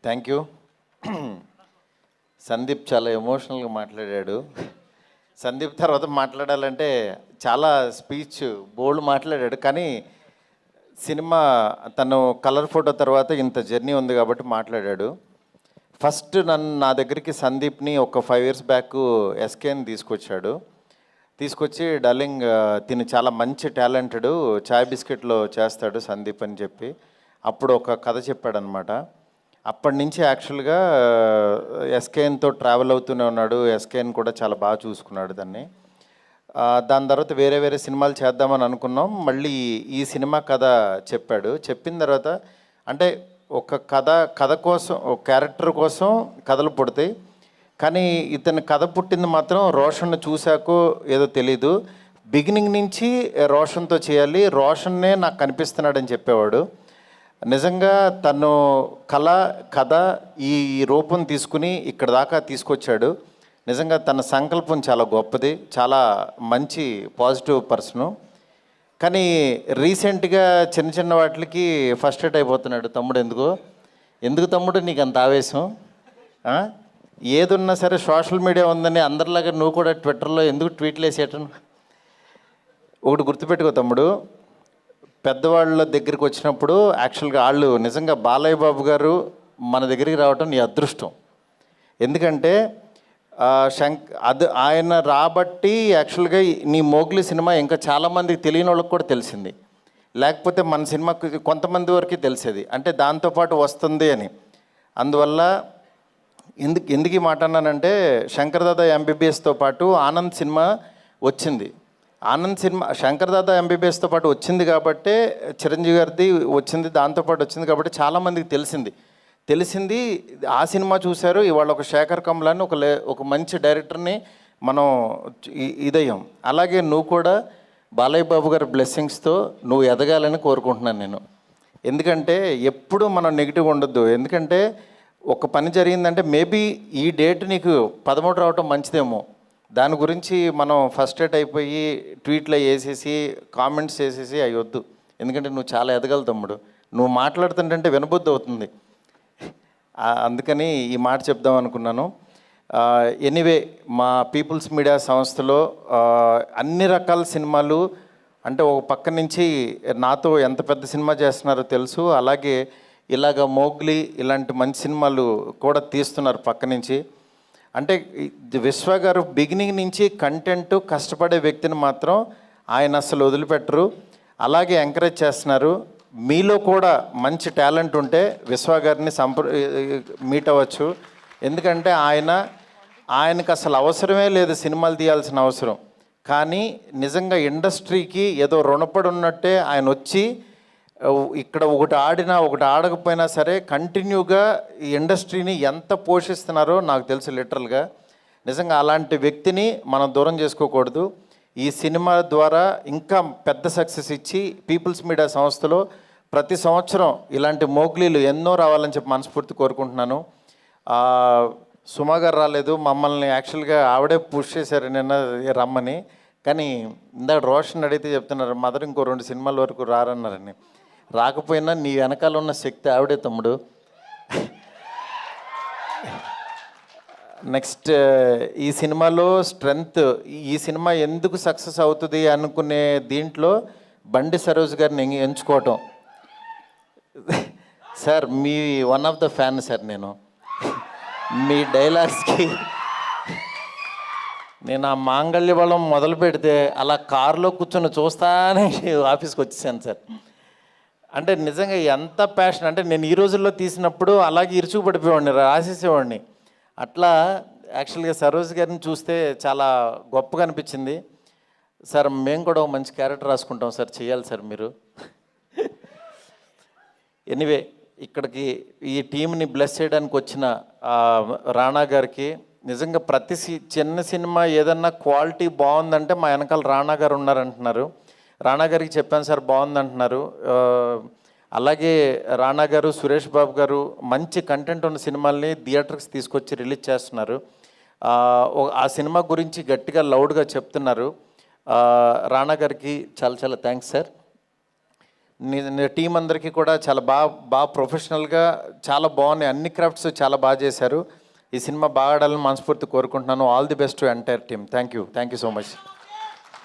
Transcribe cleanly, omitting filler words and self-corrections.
Thank you. Sandeep చాలా ఎమోషనల్గా మాట్లాడాడు. సందీప్ తర్వాత మాట్లాడాలంటే చాలా స్పీచ్ బోల్డ్ మాట్లాడాడు, కానీ సినిమా తను కలర్ ఫోటో తర్వాత ఇంత జర్నీ ఉంది కాబట్టి మాట్లాడాడు. ఫస్ట్ నా దగ్గరికి సందీప్ని ఒక 5 years బ్యాక్ ఎస్కేని తీసుకొచ్చి డార్లింగ్ తిని చాలా మంచి టాలెంటెడ్, చాయ్ బిస్కెట్లో చేస్తాడు సందీప్ అని చెప్పి అప్పుడు ఒక కథ చెప్పాడనమాట. అప్పటి నుంచి యాక్చువల్గా ఎస్కేఎన్తో ట్రావెల్ అవుతూనే ఉన్నాడు. ఎస్కేఎన్ కూడా చాలా బాగా చూసుకున్నాడు దాన్ని. దాని తర్వాత వేరే సినిమాలు చేద్దామని అనుకున్నాం. మళ్ళీ ఈ సినిమా కథ చెప్పాడు. చెప్పిన తర్వాత అంటే ఒక కథ కోసం, ఒక క్యారెక్టర్ కోసం కథలు పుడతాయి, కానీ ఇతని కథ పుట్టింది మాత్రం రోషన్ను చూశాకో ఏదో తెలీదు. బిగినింగ్ నుంచి రోషన్తో చేయాలి, రోషన్నే నాకు కనిపిస్తున్నాడని చెప్పేవాడు. నిజంగా తను కథ ఈ రూపం తీసుకుని ఇక్కడ దాకా తీసుకొచ్చాడు. నిజంగా తన సంకల్పం చాలా గొప్పది, చాలా మంచి పాజిటివ్ పర్సను. కానీ రీసెంట్గా చిన్న వాటికి ఫస్ట్రేట్ అయిపోతున్నాడు. తమ్ముడు ఎందుకు తమ్ముడు నీకు అంత ఆవేశం? ఏదున్నా సరే సోషల్ మీడియా ఉందని అందరిలాగా నువ్వు కూడా ట్విట్టర్లో ఎందుకు ట్వీట్లు వేసేయటం? ఒకటి గుర్తుపెట్టుకో తమ్ముడు, పెద్దవాళ్ళ దగ్గరికి వచ్చినప్పుడు యాక్చువల్గా వాళ్ళు నిజంగా బాలయ్య బాబు గారు మన దగ్గరికి రావటం నీ అదృష్టం. ఎందుకంటే ఆయన రాబట్టి యాక్చువల్గా నీ మోగ్లీ సినిమా ఇంకా చాలామందికి తెలియని వాళ్ళకి కూడా తెలిసింది. లేకపోతే మన సినిమాకి కొంతమంది వరకు తెలిసేది, అంటే దాంతోపాటు వస్తుంది అని. అందువల్ల ఎందుకు ఈ మాట అన్నానంటే, శంకర్ దాదా ఎంబీబీఎస్తో పాటు ఆనంద్ సినిమా వచ్చింది. శంకర్ దాదా ఎంబీబీఎస్తో పాటు వచ్చింది కాబట్టి, చిరంజీవి గారిది వచ్చింది, దాంతోపాటు వచ్చింది కాబట్టి చాలామందికి తెలిసింది. ఆ సినిమా చూశారు. ఇవాళ ఒక శేఖర్ కమలాన్ని ఒక మంచి డైరెక్టర్ని మనం ఇదయ్యాం. అలాగే నువ్వు కూడా బాలయ్య బాబు గారి బ్లెస్సింగ్స్తో నువ్వు ఎదగాలని కోరుకుంటున్నాను నేను. ఎందుకంటే ఎప్పుడు మనం నెగిటివ్ ఉండొద్దు. ఎందుకంటే ఒక పని జరిగిందంటే మేబీ ఈ డేట్ నీకు 13 రావటం మంచిదేమో, దాని గురించి మనం ఫస్ట్రేట్ అయిపోయి ట్వీట్లో వేసేసి కామెంట్స్ వేసేసి అవి వద్దు. ఎందుకంటే నువ్వు చాలా ఎదగలు తమ్ముడు. నువ్వు మాట్లాడుతుంటే వినబుద్ధి అవుతుంది. అందుకని ఈ మాట చెప్దాం అనుకున్నాను. ఎనీవే, మా పీపుల్స్ మీడియా సంస్థలో అన్ని రకాల సినిమాలు, అంటే ఒక పక్క నుంచి నాతో ఎంత పెద్ద సినిమా చేస్తున్నారో తెలుసు, అలాగే ఇలాగ మోగ్లీ ఇలాంటి మంచి సినిమాలు కూడా తీస్తున్నారు పక్క నుంచి. అంటే విశ్వ గారు బిగినింగ్ నుంచి కంటెంట్ కష్టపడే వ్యక్తిని మాత్రం ఆయన అసలు వదిలిపెట్టరు, అలాగే ఎంకరేజ్ చేస్తున్నారు. మీలో కూడా మంచి టాలెంట్ ఉంటే విశ్వ గారిని మీట్ అవ్వచ్చు. ఎందుకంటే ఆయనకు అసలు అవసరమే లేదు సినిమాలు తీయాల్సిన అవసరం, కానీ నిజంగా ఇండస్ట్రీకి ఏదో రుణపడి ఉన్నట్టే ఆయన వచ్చి ఇక్కడ ఒకటి ఆడినా ఒకటి ఆడకపోయినా సరే కంటిన్యూగా ఈ ఇండస్ట్రీని ఎంత పోషిస్తున్నారో నాకు తెలుసు లిటరల్గా. నిజంగా అలాంటి వ్యక్తిని మనం దూరం చేసుకోకూడదు. ఈ సినిమా ద్వారా ఇంకా పెద్ద సక్సెస్ ఇచ్చి పీపుల్స్ మీడియా సంస్థలో ప్రతి సంవత్సరం ఇలాంటి మోగ్లీలు ఎన్నో రావాలని చెప్పి మనస్ఫూర్తి కోరుకుంటున్నాను. సుమా గారు రాలేదు, మమ్మల్ని యాక్చువల్గా ఆవిడే పుష్ చేశారు నిన్న రమ్మని. కానీ ఇందాక రోషన్ అడిగితే చెప్తున్నారు, మదర్ ఇంకో 2 సినిమాల వరకు రారన్నారని. రాకపోయినా నీ వెనకాల ఉన్న శక్తి ఆవిడే తమ్ముడు. నెక్స్ట్ ఈ సినిమాలో స్ట్రెంగ్త్, ఈ సినిమా ఎందుకు సక్సెస్ అవుతుంది అనుకునే దీంట్లో బండి సరోజ్ గారిని ఎంచుకోవటం. సార్ మీ one of the fan sir. నేను మీ డైలాగ్స్కి నేను ఆ మాంగళ్య బలం మొదలు పెడితే అలా కారులో కూర్చొని చూస్తానే ఆఫీస్కి వచ్చేసాను సార్. అంటే నిజంగా ఎంత ప్యాషన్ అంటే, నేను ఈ రోజుల్లో తీసినప్పుడు అలాగే ఇరుచుకు పడిపోయేవాడిని, రాసేసేవాడిని. అట్లా యాక్చువల్గా సరోజ్ గారిని చూస్తే చాలా గొప్పగా అనిపించింది. సార్ మేము కూడా ఒక మంచి క్యారెక్టర్ రాసుకుంటాం సార్, చేయాలి సార్ మీరు. ఎనీవే, ఇక్కడికి ఈ టీంని బ్లెస్ చేయడానికి వచ్చిన రాణా గారికి నిజంగా ప్రతి చిన్న సినిమా ఏదన్నా క్వాలిటీ బాగుందంటే మా వెనకాల రాణా గారు ఉన్నారంటున్నారు. రాణా గారికి చెప్పాను సార్ బాగుందంటున్నారు. అలాగే రాణా గారు, సురేష్ బాబు గారు మంచి కంటెంట్ ఉన్న సినిమాల్ని థియేటర్కి తీసుకొచ్చి రిలీజ్ చేస్తున్నారు. ఆ సినిమా గురించి గట్టిగా లౌడ్గా చెప్తున్నారు. రాణా గారికి చాలా చాలా థ్యాంక్స్ సార్. నీ టీం అందరికీ కూడా చాలా బాగా ప్రొఫెషనల్గా చాలా బాగున్నాయి, అన్ని క్రాఫ్ట్స్ చాలా బాగా చేశారు. ఈ సినిమా బాగా ఆడాలని మనస్ఫూర్తి కోరుకుంటున్నాను. All the best to entire team. Thank you so much.